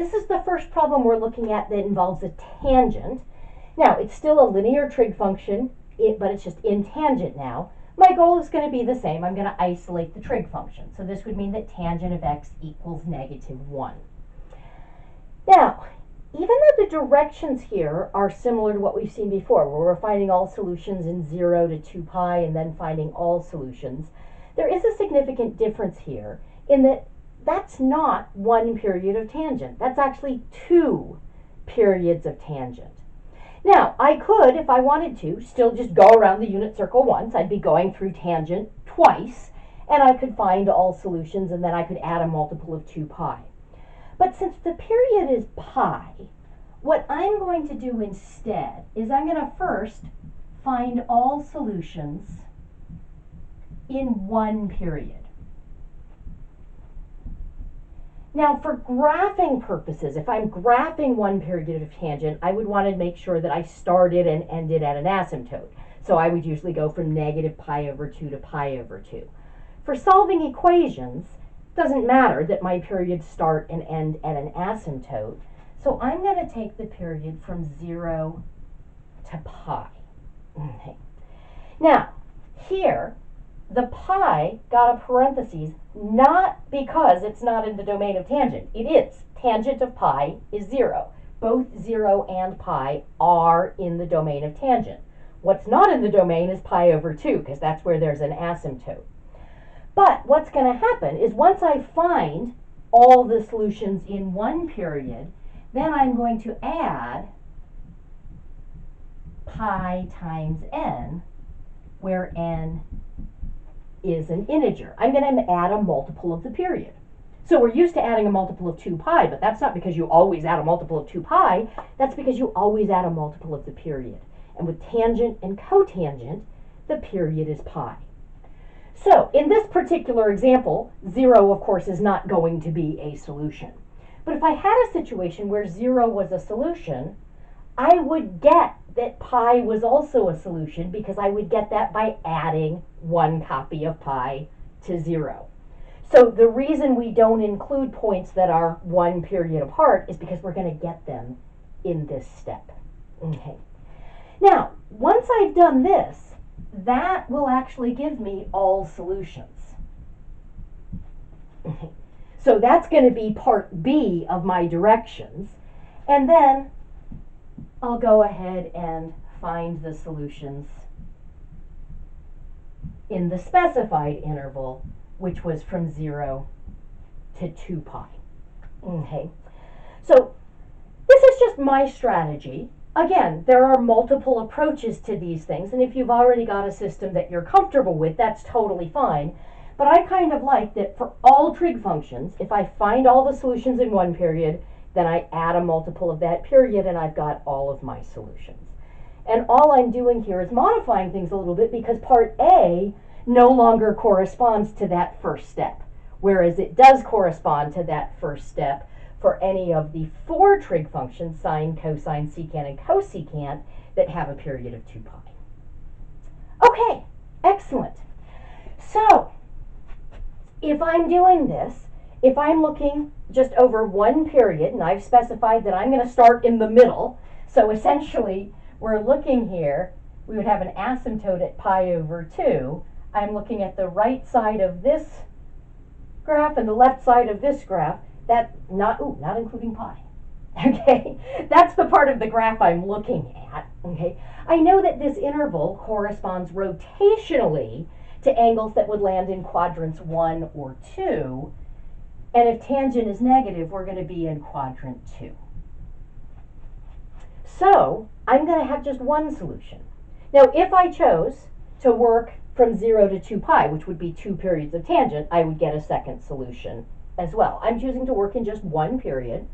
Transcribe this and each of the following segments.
this is the first problem we're looking at that involves a tangent. Now, it's still a linear trig function, but it's just in tangent now. My goal is going to be the same. I'm going to isolate the trig function. So this would mean that tangent of x equals -1. Now, even though the directions here are similar to what we've seen before, where we're finding all solutions in 0 to 2 pi and then finding all solutions, there is a significant difference here in that that's not one period of tangent. That's actually 2 periods of tangent. Now, I could, if I wanted to, still just go around the unit circle once. I'd be going through tangent twice, and I could find all solutions, and then I could add a multiple of 2 pi. But since the period is pi, what I'm going to do instead is I'm going to first find all solutions in one period. Now, for graphing purposes, if I'm graphing one period of tangent, I would want to make sure that I started and ended at an asymptote. So I would usually go from -pi/2 to pi/2. For solving equations, it doesn't matter that my periods start and end at an asymptote. So I'm going to take the period from 0 to pi. Okay. Now, here, the pi got a parentheses, not because it's not in the domain of tangent. It is. Tangent of pi is 0. Both 0 and pi are in the domain of tangent. What's not in the domain is pi/2, because that's where there's an asymptote. But what's going to happen is once I find all the solutions in one period, then I'm going to add pi times n, where n is an integer. I'm going to add a multiple of the period. So we're used to adding a multiple of 2 pi, but that's not because you always add a multiple of 2 pi. That's because you always add a multiple of the period. And with tangent and cotangent, the period is pi. So in this particular example, 0, of course, is not going to be a solution. But if I had a situation where 0 was a solution, I would get that pi was also a solution, because I would get that by adding one copy of pi to 0. So the reason we don't include points that are one period apart is because we're going to get them in this step. Okay. Now, once I've done this, that will actually give me all solutions. Okay. So that's going to be part B of my directions. And then I'll go ahead and find the solutions in the specified interval, which was from 0 to 2 pi. Okay. So this is just my strategy. Again, there are multiple approaches to these things, and if you've already got a system that you're comfortable with, that's totally fine. But I kind of like that for all trig functions, if I find all the solutions in one period, then I add a multiple of that period, and I've got all of my solutions. And all I'm doing here is modifying things a little bit, because part A no longer corresponds to that first step, whereas it does correspond to that first step for any of the 4 trig functions, sine, cosine, secant, and cosecant, that have a period of 2 pi. Okay, excellent. So, if I'm doing this, if I'm looking just over one period, and I've specified that I'm going to start in the middle, so essentially we're looking here, we would have an asymptote at pi/2. I'm looking at the right side of this graph and the left side of this graph. That not including pi. Okay, that's the part of the graph I'm looking at. Okay, I know that this interval corresponds rotationally to angles that would land in quadrants 1 or 2, and if tangent is negative, we're going to be in quadrant 2. So I'm going to have just one solution. Now, if I chose to work from 0 to 2 pi, which would be 2 periods of tangent, I would get a second solution as well. I'm choosing to work in just one period.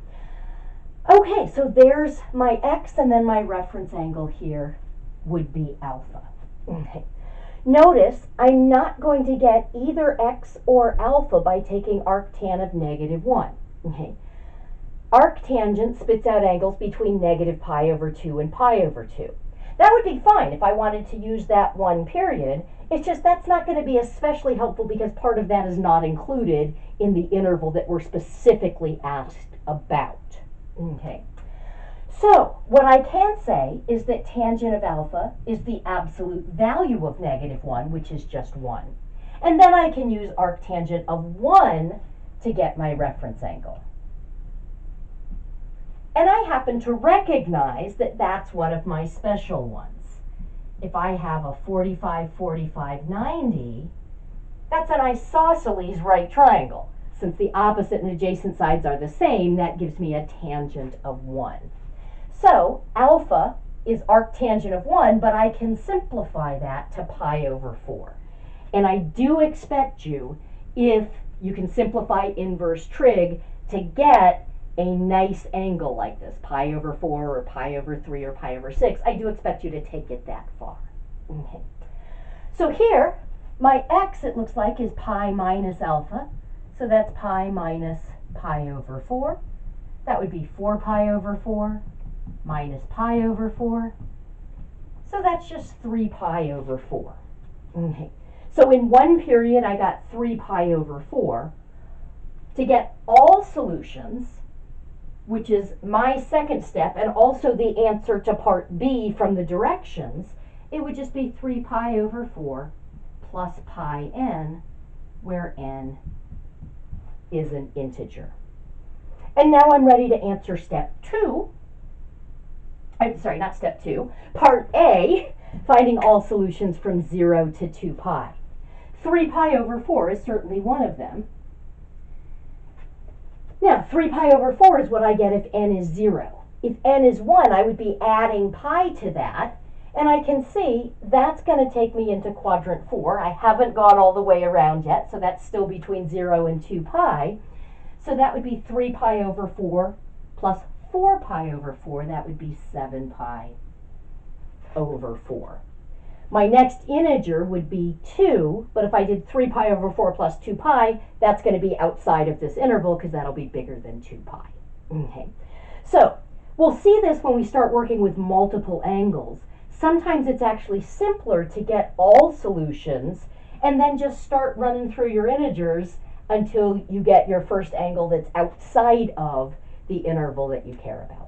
Okay, so there's my x, and then my reference angle here would be alpha. Okay. Notice I'm not going to get either x or alpha by taking arctan of -1. Okay. Arctangent spits out angles between -pi/2 and pi/2. That would be fine if I wanted to use that one period. It's just that's not going to be especially helpful because part of that is not included in the interval that we're specifically asked about. Okay. So what I can say is that tangent of alpha is the absolute value of -1, which is just 1. And then I can use arctangent of 1 to get my reference angle. And I happen to recognize that that's one of my special ones. If I have a 45, 45, 90, that's an isosceles right triangle. Since the opposite and adjacent sides are the same, that gives me a tangent of 1. So alpha is arctangent of 1, but I can simplify that to pi over 4. And I do expect you, if you can simplify inverse trig, to get a nice angle like this, pi over 4 or pi over 3 or pi over 6. I do expect you to take it that far. Okay. So here, my x, it looks like, is pi minus alpha. So that's pi minus pi over 4. That would be 4 pi over 4 minus pi over 4. So that's just 3 pi over 4. Okay. So in one period, I got 3 pi over 4. To get all solutions, which is my second step, and also the answer to part B from the directions, it would just be 3 pi over 4 plus pi n, where n is an integer. And now I'm ready to answer step 2. I'm sorry, not step 2. Part A, finding all solutions from 0 to 2 pi. 3 pi over 4 is certainly one of them. Now, 3 pi over 4 is what I get if n is 0. If n is 1, I would be adding pi to that, and I can see that's going to take me into quadrant 4. I haven't gone all the way around yet, so that's still between 0 and 2 pi. So that would be 3 pi over 4 plus 4 pi over 4. That would be 7 pi over 4. My next integer would be 2, but if I did 3 pi over 4 plus 2 pi, that's going to be outside of this interval because that'll be bigger than 2 pi. Okay. So we'll see this when we start working with multiple angles. Sometimes it's actually simpler to get all solutions and then just start running through your integers until you get your first angle that's outside of the interval that you care about.